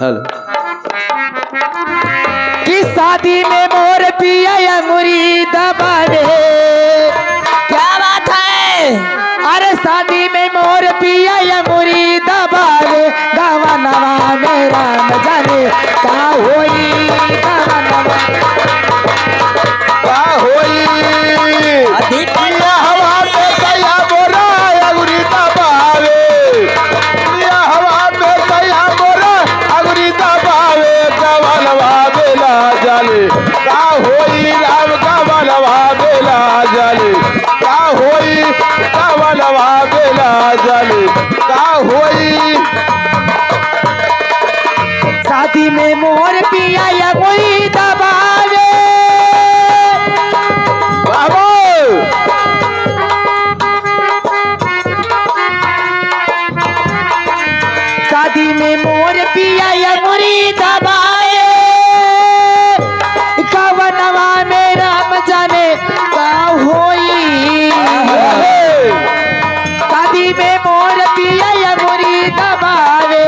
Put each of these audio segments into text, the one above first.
Hello कि शादी में मोर पिया अंगूरी दबावे। क्या बात है? अरे शादी में मोर पिया अंगूरी दबावे। गावा नवा मेरा न जाने का होई। गावा नवा का होई पिया हवा में सैया मोरा अंगूरी दबावे। पिया हवा में सैया मोरा अंगूरी दबावे। गवनवा बेला जाले का होई राम गवनवा बेला जाले का होई गवनवा बेला जाले का होई। शादी में मोर पिया अंगूरी दबावे। शादी में मोर पिया अंगूरी दबाए। कवनवा में राम जाने का होई। शादी में मोर पिया अंगूरी दबावे।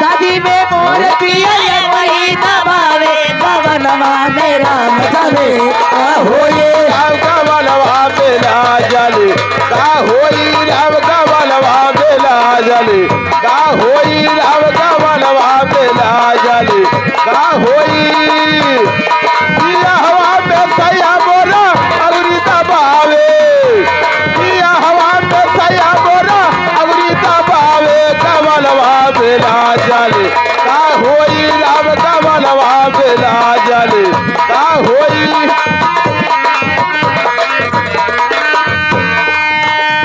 शादी में मोर पिया अंगूरी दबावे। कवनवा में राम जाने का होई। राम गवनवा बेला जाले का होई राम गवनवा बेला जाले का होई राम गवनवा बेला जाले का होई। पिया हवा में सैया मोरा अंगूरी दबावे। पिया हवा में सैया मोरा अंगूरी दबावे। गवनवा बेला जाले का होई राम गवनवा बेला जाले का होई।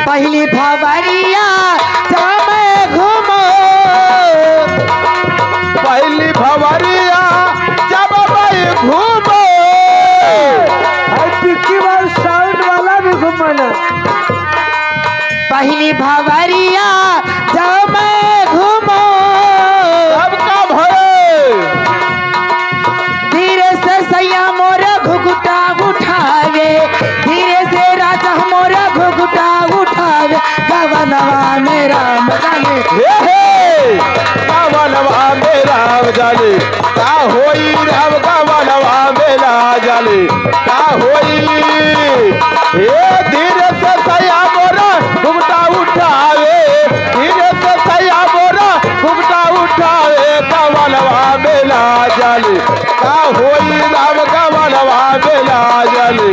पहली भवरिया जब घूमो। पहली भवरिया जब मैं घूमो। पिक्की बार साउंड वाला भी घुमाना। पहली भवरिया जब घूमो। सबका भय धीरे से सैया मोरा घुघुटा उठावे। धीरे से राजा मोरा घुघुटा उठावे। गवनवा में राम जाने हे गवनवा मेरा जाले का होई राम गवनवा मेरा जाले का होई। हे धीरे से सैया मोरा घुमटा उठावे। धीरे से सैया मोरा घुमटा उठावे। गवनवा मेरा जाले का होई राम गवनवा मेरा जाले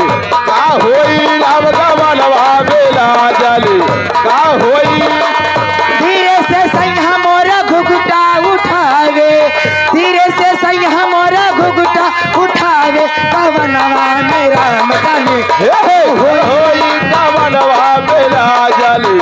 का होई राम गवनवा मेरा जाले का होई। धीरे से सैया मोरा घुघुटा उठावे। धीरे से सैया मोरा घुघुटा उठावे। गवनवा में राम जाने होई गवनवा बेला जाले